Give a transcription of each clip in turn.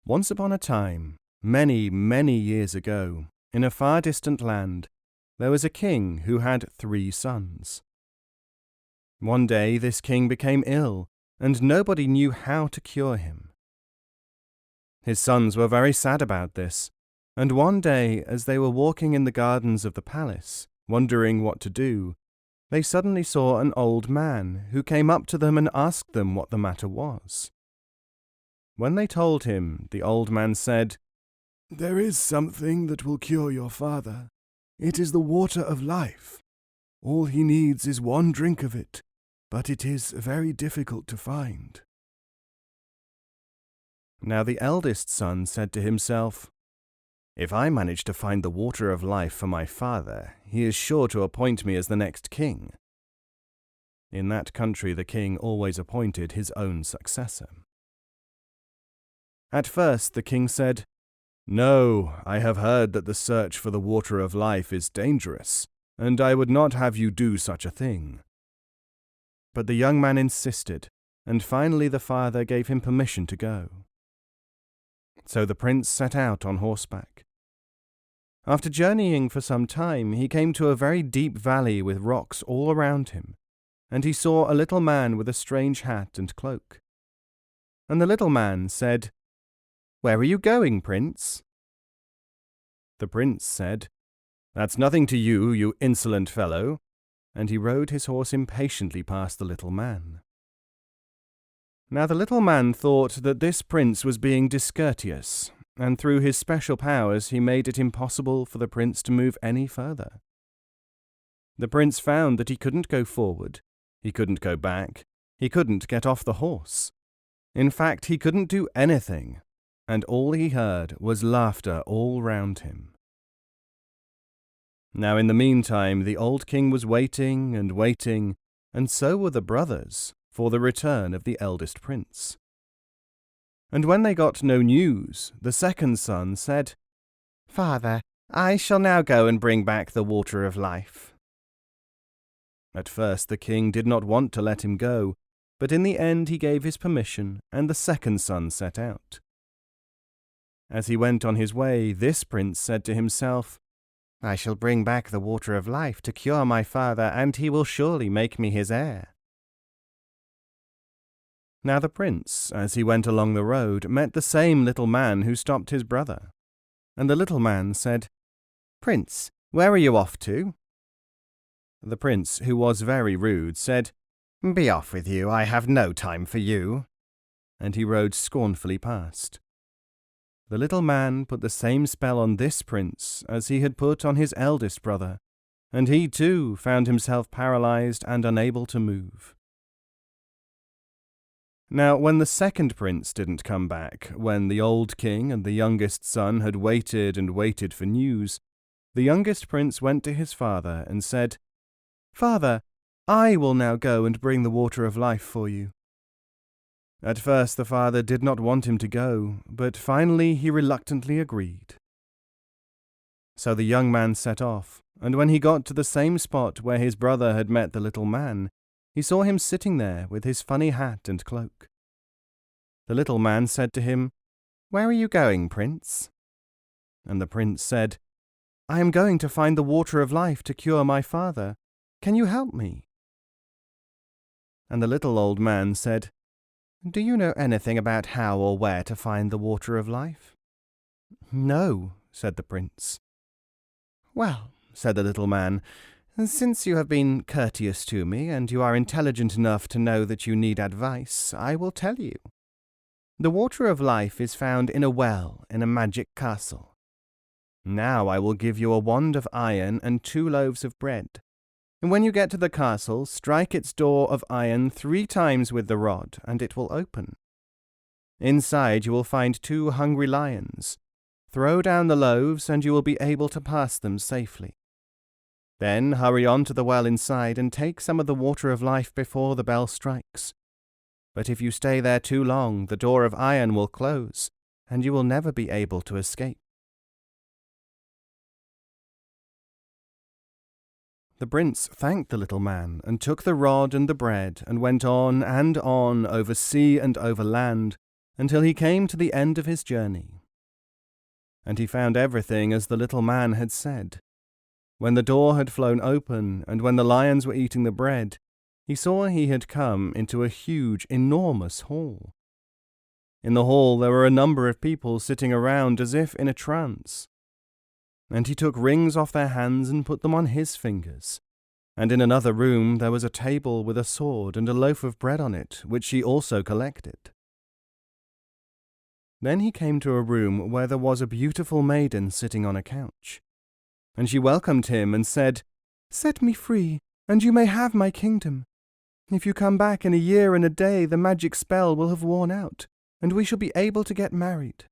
Once upon a time, many, many years ago, in a far distant land, there was a king who had 3 sons. One day this king became ill, and nobody knew how to cure him. His sons were very sad about this, and one day, as they were walking in the gardens of the palace, wondering what to do, they suddenly saw an old man who came up to them and asked them what the matter was. When they told him, the old man said, "There is something that will cure your father. It is the water of life. All he needs is 1 drink of it, but it is very difficult to find." Now the eldest son said to himself, "If I manage to find the water of life for my father, he is sure to appoint me as the next king." In that country the king always appointed his own successor. At first the king said, "No, I have heard that the search for the water of life is dangerous, and I would not have you do such a thing." But the young man insisted, and finally the father gave him permission to go. So the prince set out on horseback. After journeying for some time, he came to a very deep valley with rocks all around him, and he saw a little man with a strange hat and cloak. And the little man said, "Where are you going, prince?" The prince said, "That's nothing to you, you insolent fellow," and he rode his horse impatiently past the little man. Now the little man thought that this prince was being discourteous, and through his special powers he made it impossible for the prince to move any further. The prince found that he couldn't go forward, he couldn't go back, he couldn't get off the horse. In fact, he couldn't do anything, and all he heard was laughter all round him. Now in the meantime the old king was waiting and waiting, and so were the brothers, for the return of the eldest prince. And when they got no news, the second son said, "Father, I shall now go and bring back the water of life." At first the king did not want to let him go, but in the end he gave his permission, and the second son set out. As he went on his way, this prince said to himself, "I shall bring back the water of life to cure my father, and he will surely make me his heir." Now the prince, as he went along the road, met the same little man who stopped his brother. And the little man said, "Prince, where are you off to?" The prince, who was very rude, said, "Be off with you, I have no time for you." And he rode scornfully past. The little man put the same spell on this prince as he had put on his eldest brother, and he too found himself paralyzed and unable to move. Now when the second prince didn't come back, when the old king and the youngest son had waited and waited for news, the youngest prince went to his father and said, "Father, I will now go and bring the water of life for you." At first the father did not want him to go, but finally he reluctantly agreed. So the young man set off, and when he got to the same spot where his brother had met the little man, he saw him sitting there with his funny hat and cloak. The little man said to him, "Where are you going, prince?" And the prince said, "I am going to find the water of life to cure my father. Can you help me?" And the little old man said, "Do you know anything about how or where to find the water of life?" "No," said the prince. "Well," said the little man, "since you have been courteous to me, and you are intelligent enough to know that you need advice, I will tell you. The water of life is found in a well in a magic castle. Now I will give you a wand of iron and 2 loaves of bread. And when you get to the castle, strike its door of iron 3 times with the rod, and it will open. Inside you will find 2 hungry lions. Throw down the loaves, and you will be able to pass them safely. Then hurry on to the well inside and take some of the water of life before the bell strikes. But if you stay there too long, the door of iron will close, and you will never be able to escape." The prince thanked the little man, and took the rod and the bread, and went on and on over sea and over land, until he came to the end of his journey. And he found everything as the little man had said. When the door had flown open, and when the lions were eating the bread, he saw he had come into a huge, enormous hall. In the hall there were a number of people sitting around as if in a trance. And he took rings off their hands and put them on his fingers. And in another room there was a table with a sword and a loaf of bread on it, which he also collected. Then he came to a room where there was a beautiful maiden sitting on a couch. And she welcomed him and said, "Set me free, and you may have my kingdom. If you come back in a year and a day, the magic spell will have worn out, and we shall be able to get married."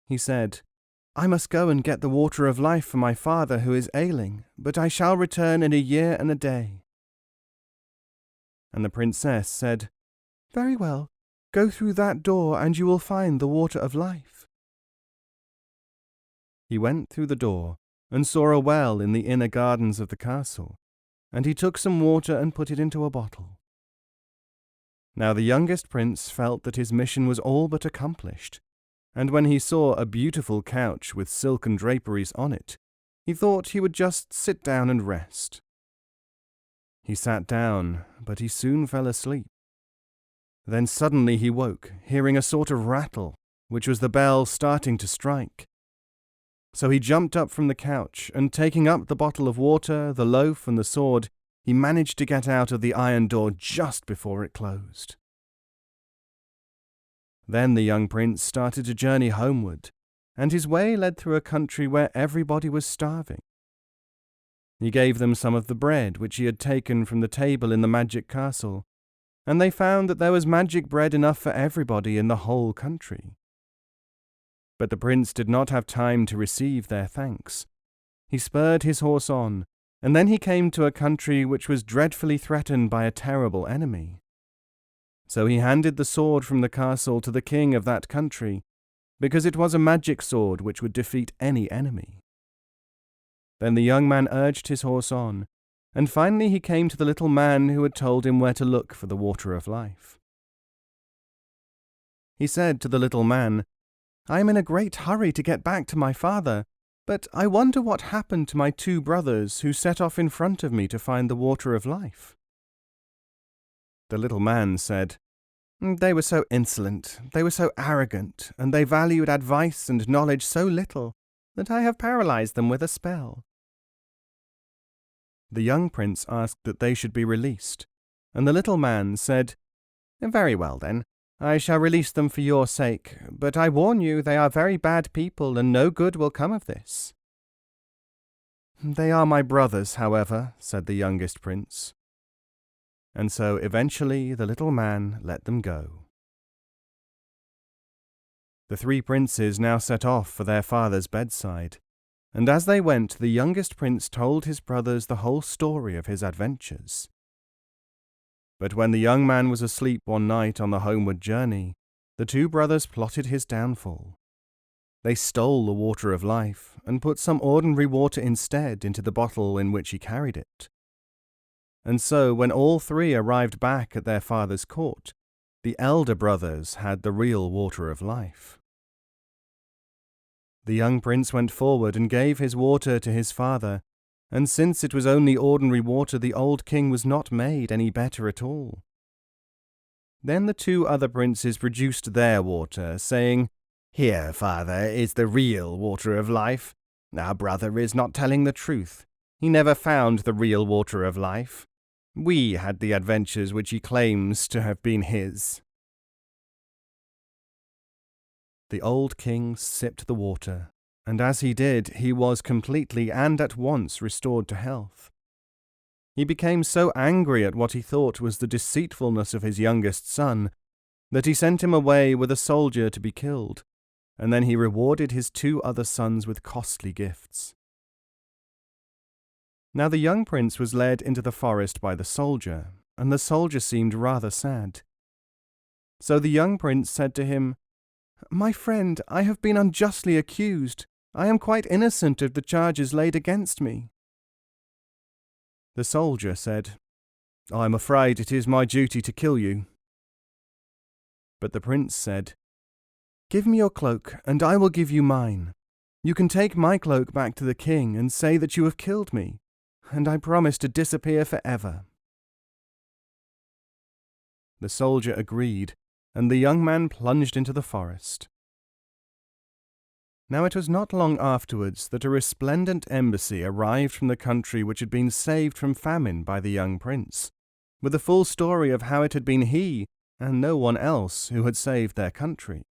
He said, "I must go and get the water of life for my father who is ailing, but I shall return in a year and a day." And the princess said, "Very well, go through that door and you will find the water of life." He went through the door and saw a well in the inner gardens of the castle, and he took some water and put it into a bottle. Now the youngest prince felt that his mission was all but accomplished, and when he saw a beautiful couch with silken draperies on it, he thought he would just sit down and rest. He sat down, but he soon fell asleep. Then suddenly he woke, hearing a sort of rattle, which was the bell starting to strike. So he jumped up from the couch, and taking up the bottle of water, the loaf, and the sword, he managed to get out of the iron door just before it closed. Then the young prince started a journey homeward, and his way led through a country where everybody was starving. He gave them some of the bread which he had taken from the table in the magic castle, and they found that there was magic bread enough for everybody in the whole country. But the prince did not have time to receive their thanks. He spurred his horse on, and then he came to a country which was dreadfully threatened by a terrible enemy. So he handed the sword from the castle to the king of that country, because it was a magic sword which would defeat any enemy. Then the young man urged his horse on, and finally he came to the little man who had told him where to look for the water of life. He said to the little man, "I am in a great hurry to get back to my father, but I wonder what happened to my 2 brothers who set off in front of me to find the water of life." The little man said, "They were so insolent, they were so arrogant, and they valued advice and knowledge so little, that I have paralyzed them with a spell." The young prince asked that they should be released, and the little man said, "Very well then, I shall release them for your sake, but I warn you they are very bad people and no good will come of this." "They are my brothers, however," said the youngest prince. And so eventually the little man let them go. The 3 princes now set off for their father's bedside, and as they went the youngest prince told his brothers the whole story of his adventures. But when the young man was asleep one night on the homeward journey, the 2 brothers plotted his downfall. They stole the water of life and put some ordinary water instead into the bottle in which he carried it. And so when all 3 arrived back at their father's court, the elder brothers had the real water of life. The young prince went forward and gave his water to his father, and since it was only ordinary water, the old king was not made any better at all. Then the 2 other princes produced their water, saying, "Here, father, is the real water of life. Our brother is not telling the truth. He never found the real water of life. We had the adventures which he claims to have been his." The old king sipped the water, and as he did, he was completely and at once restored to health. He became so angry at what he thought was the deceitfulness of his youngest son that he sent him away with a soldier to be killed, and then he rewarded his 2 other sons with costly gifts. Now the young prince was led into the forest by the soldier, and the soldier seemed rather sad. So the young prince said to him, "My friend, I have been unjustly accused. I am quite innocent of the charges laid against me." The soldier said, "I am afraid it is my duty to kill you." But the prince said, "Give me your cloak, and I will give you mine. You can take my cloak back to the king and say that you have killed me, and I promise to disappear forever." The soldier agreed, and the young man plunged into the forest. Now it was not long afterwards that a resplendent embassy arrived from the country which had been saved from famine by the young prince, with a full story of how it had been he, and no one else, who had saved their country.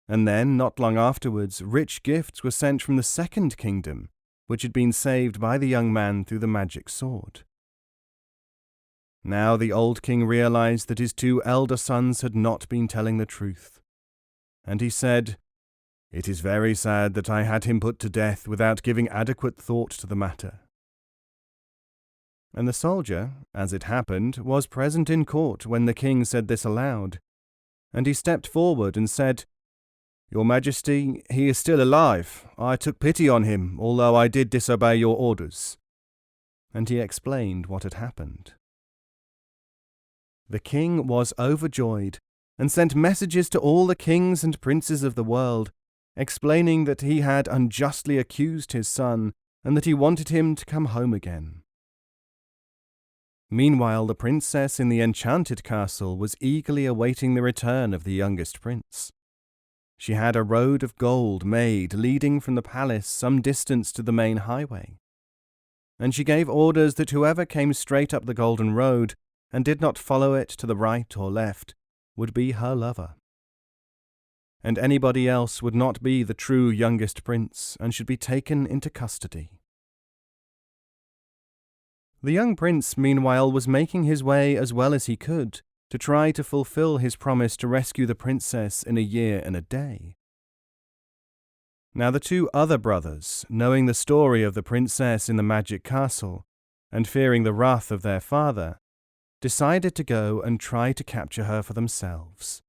And then, not long afterwards, rich gifts were sent from the second kingdom, which had been saved by the young man through the magic sword. Now the old king realized that his 2 elder sons had not been telling the truth. And he said, "It is very sad that I had him put to death without giving adequate thought to the matter." And the soldier, as it happened, was present in court when the king said this aloud. And he stepped forward and said, "Your Majesty, he is still alive. I took pity on him, although I did disobey your orders." And he explained what had happened. The king was overjoyed, and sent messages to all the kings and princes of the world, explaining that he had unjustly accused his son, and that he wanted him to come home again. Meanwhile, the princess in the enchanted castle was eagerly awaiting the return of the youngest prince. She had a road of gold made leading from the palace some distance to the main highway, and she gave orders that whoever came straight up the golden road and did not follow it to the right or left would be her lover. And anybody else would not be the true youngest prince and should be taken into custody. The young prince, meanwhile, was making his way as well as he could to try to fulfill his promise to rescue the princess in a year and a day. Now the 2 other brothers, knowing the story of the princess in the magic castle, and fearing the wrath of their father, decided to go and try to capture her for themselves.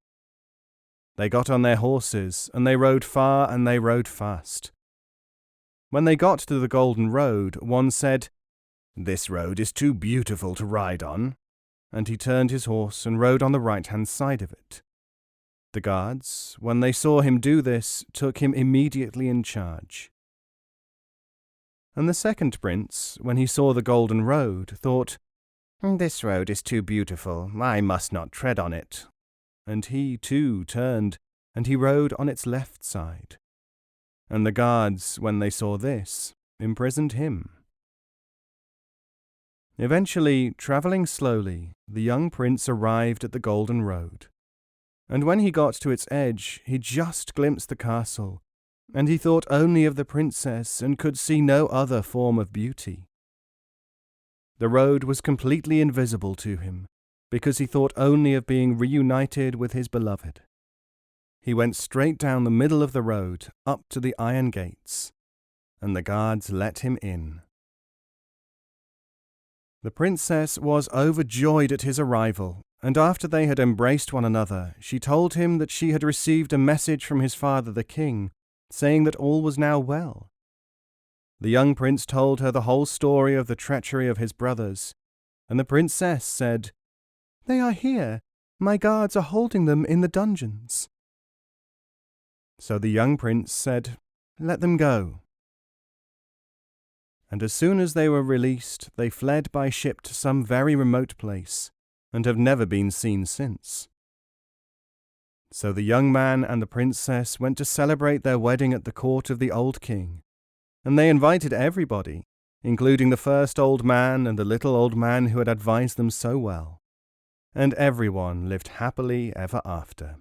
They got on their horses, and they rode far and they rode fast. When they got to the golden road, one said, "This road is too beautiful to ride on," and he turned his horse and rode on the right-hand side of it. The guards, when they saw him do this, took him immediately in charge. And the second prince, when he saw the golden road, thought, "This road is too beautiful, I must not tread on it." And he, too, turned, and he rode on its left side. And the guards, when they saw this, imprisoned him. Eventually, travelling slowly, the young prince arrived at the golden road. And when he got to its edge, he just glimpsed the castle, and he thought only of the princess and could see no other form of beauty. The road was completely invisible to him, because he thought only of being reunited with his beloved. He went straight down the middle of the road, up to the iron gates, and the guards let him in. The princess was overjoyed at his arrival, and after they had embraced one another, she told him that she had received a message from his father the king, saying that all was now well. The young prince told her the whole story of the treachery of his brothers, and the princess said, "They are here. My guards are holding them in the dungeons." So the young prince said, "Let them go." And as soon as they were released, they fled by ship to some very remote place, and have never been seen since. So the young man and the princess went to celebrate their wedding at the court of the old king, and they invited everybody, including the first old man and the little old man who had advised them so well. And everyone lived happily ever after.